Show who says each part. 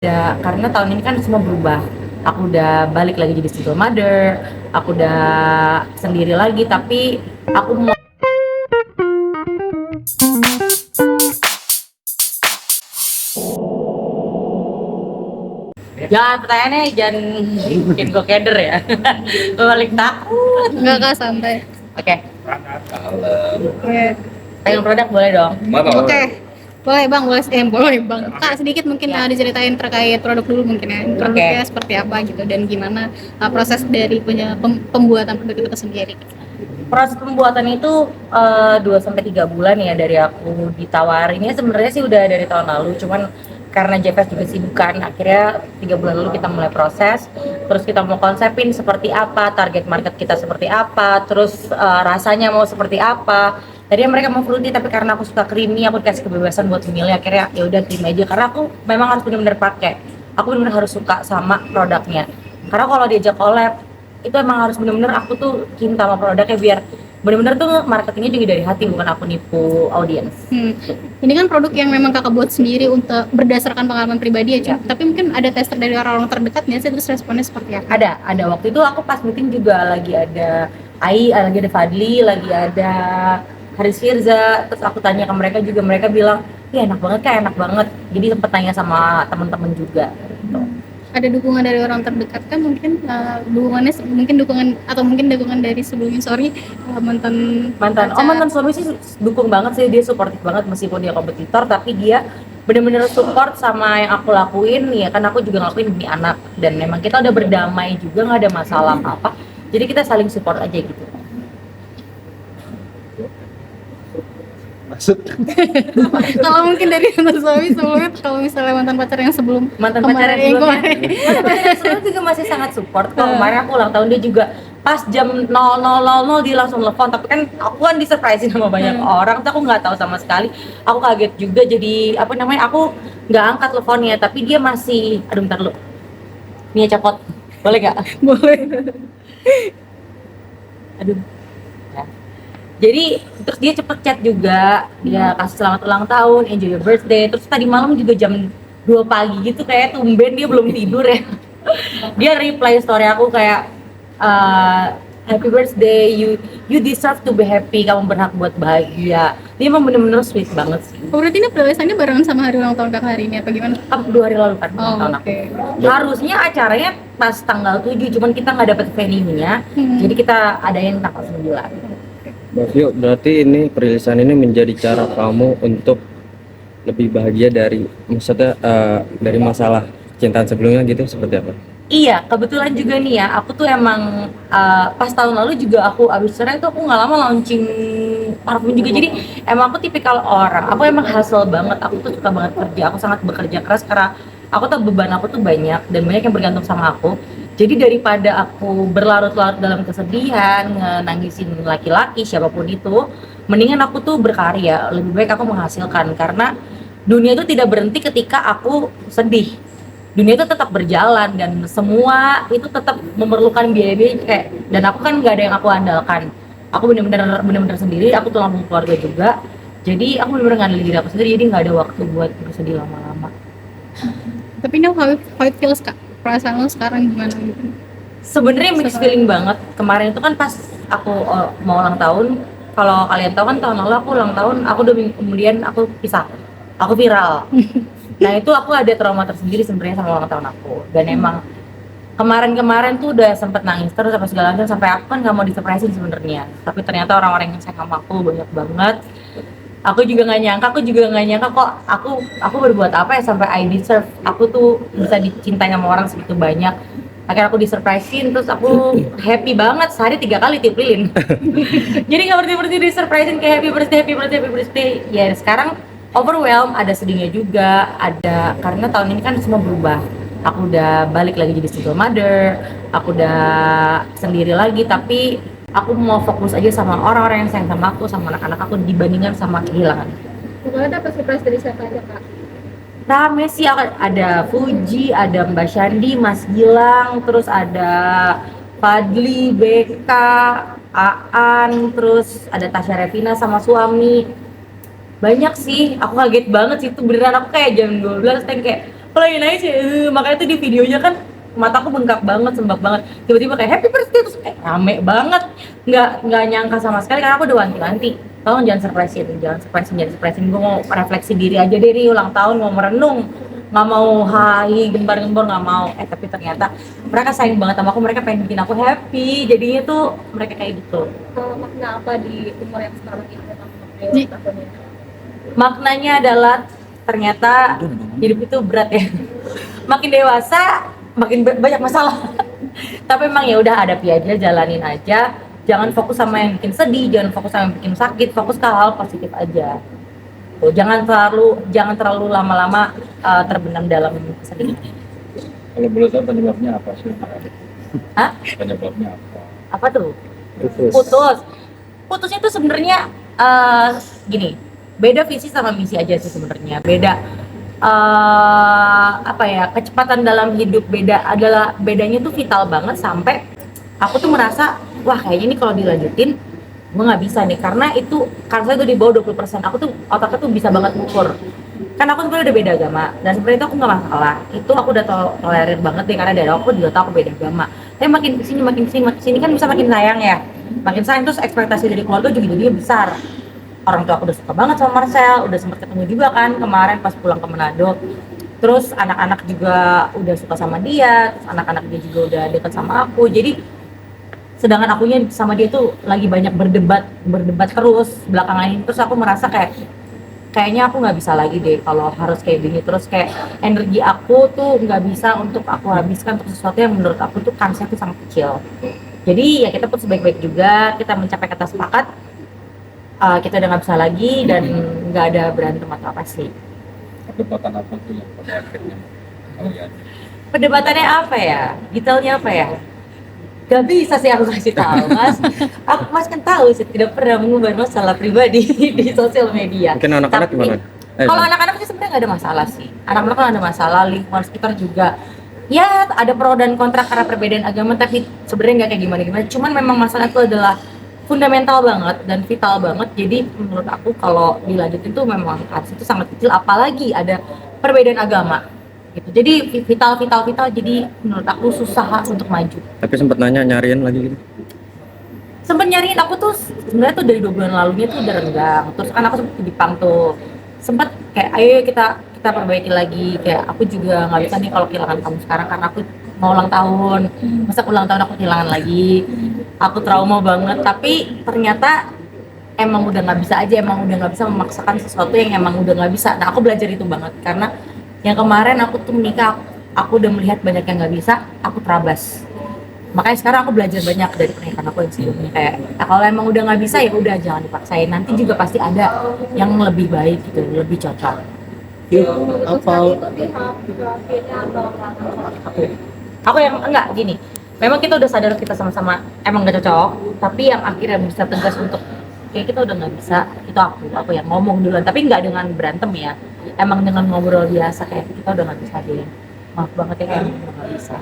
Speaker 1: Ya, karena tahun ini kan semua berubah. Aku udah balik lagi jadi single mother, aku udah sendiri lagi, tapi aku mau jangan pertanyaannya jangan bikin gue keder ya. Gue balik takut.
Speaker 2: Enggak kak, santai.
Speaker 1: Oke,
Speaker 2: Oke.
Speaker 1: pegang produk boleh dong.
Speaker 2: Oke. Boleh bang, boleh bang. Kak sedikit mungkin diceritain terkait produk dulu mungkin ya. Produknya seperti apa gitu dan gimana proses dari pembuatan produk itu sendiri.
Speaker 1: Proses pembuatan itu 2-3 bulan ya dari aku ditawarinnya. Sebenarnya sih udah dari tahun lalu, cuman karena JPS juga sibukan, akhirnya 3 bulan lalu kita mulai proses. Terus kita mau konsepin seperti apa, target market kita seperti apa, terus rasanya mau seperti apa. Tadinya mereka mau fruity, tapi karena aku suka creamy, aku dikasih kebebasan buat memilih. Akhirnya ya udah creamy aja, karena aku memang harus benar-benar pakai. Aku benar-benar harus suka sama produknya. Karena kalau diajak collab, itu emang harus benar-benar aku tuh cinta sama produknya, biar benar-benar tuh marketingnya juga dari hati, bukan aku nipu audiens.
Speaker 2: Ini kan produk yang memang kakak buat sendiri untuk berdasarkan pengalaman pribadi ya, tapi mungkin ada tester dari orang-orang terdekatnya sih, terus responnya seperti apa?
Speaker 1: Ada waktu itu aku pas meeting juga lagi ada Ai, lagi ada Fadli, lagi ada Haris Firza, terus aku tanya ke mereka juga, mereka bilang ya enak banget kak, enak banget. Jadi sempet tanya sama teman-teman juga gitu.
Speaker 2: Ada dukungan dari orang terdekat kan mungkin, dukungannya mungkin dukungan dari sebelumnya, mantan
Speaker 1: suami sih dukung banget sih, dia supportive banget meskipun dia kompetitor, tapi dia bener-bener support sama yang aku lakuin ya kan. Aku juga ngelakuin demi anak, dan memang kita udah berdamai juga, nggak ada masalah apa, jadi kita saling support aja gitu.
Speaker 3: Maksud
Speaker 2: kalau mungkin dari mantan suami sebelumnya, kalau misalnya mantan pacar yang sebelum
Speaker 1: mantan pacar yang sebelumnya juga masih sangat support kok. Kemarin aku ulang tahun, dia juga pas jam 00.00 dia langsung telepon, tapi kan aku kan disurprisein sama banyak orang, tapi aku nggak tahu sama sekali. Aku kaget juga, jadi aku nggak angkat teleponnya, tapi dia masih bentar lu Nia Capot, boleh nggak?
Speaker 2: boleh.
Speaker 1: Aduh ya. Jadi terus dia cepet chat juga, dia kasih selamat ulang tahun, enjoy your birthday. Terus tadi malam juga jam 2 pagi gitu, kayak tumben dia belum tidur ya. Dia reply story aku kayak happy birthday, you deserve to be happy, kamu berhak buat bahagia. Dia emang bener-bener sweet banget sih.
Speaker 2: Berarti ini tulisannya barengan sama hari ulang tahun kakak hari ini apa gimana?
Speaker 1: 2 hari lalu kan ulang tahun aku. Harusnya acaranya pas tanggal 7, cuman kita nggak dapet venue-nya, jadi kita adain tanggal 9.
Speaker 3: Vio, berarti ini perilisan ini menjadi cara kamu untuk lebih bahagia dari dari masalah cintaan sebelumnya gitu, seperti apa?
Speaker 1: Iya, kebetulan juga nih ya, aku tuh emang pas tahun lalu juga aku abis cerai tuh aku nggak lama launching parfum juga. Jadi emang aku tipikal orang, aku emang hustle banget, aku tuh suka banget kerja, aku sangat bekerja keras karena aku tuh beban aku tuh banyak dan banyak yang bergantung sama aku. Jadi daripada aku berlarut-larut dalam kesedihan, nangisin laki-laki siapapun itu, mendingan aku tuh berkarya, lebih baik aku menghasilkan, karena dunia itu tidak berhenti ketika aku sedih. Dunia itu tetap berjalan dan semua itu tetap memerlukan biaya-biaya kayak, dan aku kan nggak ada yang aku andalkan. Aku bener-bener sendiri, aku tulang punggung keluarga juga. Jadi aku bener-bener ngandelin diri aku sendiri, jadi nggak ada waktu buat bersedih lama-lama.
Speaker 2: Tapi now how it feels kak? Perasaan lo sekarang gimana gitu?
Speaker 1: Sebenarnya mixed feeling banget. Kemarin itu kan pas aku mau ulang tahun, kalau kalian tahu kan tahun lalu aku ulang tahun, aku 2 minggu kemudian aku pisah, aku viral. Nah itu aku ada trauma tersendiri sebenarnya sama ulang tahun aku, dan emang kemarin tuh udah sempet nangis terus apa segala macam, sampai aku kan nggak mau disurprisein sebenarnya, tapi ternyata orang-orang yang sayang sama aku banyak banget. Aku juga nggak nyangka kok aku berbuat apa ya sampai I deserve, aku tuh bisa dicintai sama orang segitu banyak. Akhirnya aku disurprisein, terus aku happy banget, sehari 3 kali tiup lilin. Jadi nggak berhenti disurprisein kayak happy birthday. Ya sekarang overwhelmed, ada sedihnya juga, ada karena tahun ini kan semua berubah. Aku udah balik lagi jadi single mother, aku udah sendiri lagi, tapi aku mau fokus aja sama orang-orang yang sayang sama aku, sama anak-anak aku, dibandingkan sama kehilangan.
Speaker 2: Pokoknya dapat surprise dari siapa aja kak?
Speaker 1: Rame sih, ada Fuji, ada Mbak Shandi, Mas Gilang, terus ada Fadli, Beka, Aan, terus ada Tasya Revina sama suami. Banyak sih, aku kaget banget sih, itu beneran aku kayak jam 12 kayak Kalau lagi nangis ya, makanya tuh di videonya kan mataku bengkak banget, sembab banget. Tiba-tiba kayak happy birthday terus kayak rame banget. Nggak nyangka sama sekali karena aku udah wanti-wanti. Tolong jangan surprisein, jangan surprisein. Gue mau refleksi diri aja deh nih ulang tahun, mau merenung, nggak mau hai gembar-gembor, nggak mau. Tapi ternyata mereka sayang banget sama aku, mereka pengen bikin aku happy. Jadinya tuh mereka kayak gitu.
Speaker 4: Makna apa di umur yang sekarang ini
Speaker 2: Ji.
Speaker 1: Maknanya adalah ternyata hidup itu berat ya. Makin dewasa makin banyak masalah. Tapi emang ya udah hadapi aja, jalanin aja. Jangan fokus sama yang bikin sedih, jangan fokus sama yang bikin sakit, fokus ke hal positif aja. Tuh, jangan terlalu lama-lama terbenam dalam kesedihan.
Speaker 5: Kalau boleh tahu penyebabnya apa sih?
Speaker 1: Hah?
Speaker 5: Penyebabnya apa?
Speaker 1: Apa tuh?
Speaker 3: Putus.
Speaker 1: Putusnya tuh sebenarnya gini, beda visi sama misi aja sih sebenarnya. Beda apa ya, kecepatan dalam hidup bedanya tuh vital banget sampai aku tuh merasa wah kayaknya ini kalau dilanjutin gue nggak bisa nih, karena saya tuh di bawah 20%. Aku tuh otaknya tuh bisa banget ngukur, kan aku sebenarnya udah beda agama dan sebenarnya itu aku nggak masalah, itu aku udah tolerir banget nih karena dari aku juga tahu aku beda agama. Tapi makin kesini kan bisa makin sayang ya, makin sayang, terus ekspektasi dari keluarga juga jadinya besar. Orang tua aku udah suka banget sama Marcel, udah sempet ketemu juga kan kemarin pas pulang ke Manado. Terus anak-anak juga udah suka sama dia, terus anak-anak dia juga udah deket sama aku. Jadi sedangkan akunya sama dia tuh lagi banyak berdebat terus belakangan ini. Terus aku merasa kayaknya aku nggak bisa lagi deh kalau harus kayak gini terus, kayak energi aku tuh nggak bisa untuk aku habiskan untuk sesuatu yang menurut aku tuh kansnya tuh sangat kecil. Jadi ya kita pun sebaik-baik juga, kita mencapai kata sepakat, kita udah nggak bisa lagi dan nggak ada berantem atau apa sih.
Speaker 5: Perdebatan apa tuh yang pada akhirnya kalian?
Speaker 1: Perdebatannya apa ya? Detailnya apa ya? Gak bisa sih aku kasih tahu, Mas. Mas kan tahu sih tidak pernah mengubah masalah pribadi di sosial media.
Speaker 3: Mungkin anak-anak
Speaker 1: Tapi,
Speaker 3: gimana?
Speaker 1: Kalau anak-anak sih sebenarnya nggak ada masalah sih. Anak-anak kan ada masalah, lingkungan sekitar juga. Ya ada pro dan kontra karena perbedaan agama, tapi sebenarnya nggak kayak gimana-gimana. Cuman memang masalah itu adalah fundamental banget dan vital banget. Jadi menurut aku kalau dilanjutin tuh memang harus itu sangat kecil, apalagi ada perbedaan agama gitu. Jadi vital, jadi menurut aku susah untuk maju.
Speaker 3: Tapi sempat nyariin lagi gitu.
Speaker 1: Sempet nyariin aku tuh sebenarnya tuh dari 2 bulan lalunya tuh udah renggang. Terus kan aku sempet ke Jepang tuh, sempet kayak ayo kita perbaiki lagi, kayak aku juga nggak bisa nih kalau kehilangan kamu sekarang karena aku mau ulang tahun, masa ulang tahun aku kehilangan lagi, aku trauma banget. Tapi ternyata emang udah nggak bisa aja, emang udah nggak bisa memaksakan sesuatu yang emang udah nggak bisa. Nah aku belajar itu banget karena yang kemarin aku tuh menikah, aku udah melihat banyak yang nggak bisa, aku terabas. Makanya sekarang aku belajar banyak dari pernikahan aku yang sebelumnya, kayak kalau emang udah nggak bisa ya udah jangan dipaksain, nanti juga pasti ada yang lebih baik gitu, lebih cocok.
Speaker 4: Apa
Speaker 1: Aku yang enggak gini, memang kita udah sadar kita sama-sama emang gak cocok, tapi yang akhirnya bisa tegas untuk kayak kita udah nggak bisa, itu aku yang ngomong duluan, tapi nggak dengan berantem ya, emang dengan ngobrol biasa kayak kita udah nggak bisa deh, maaf banget ya kayak udah nggak bisa.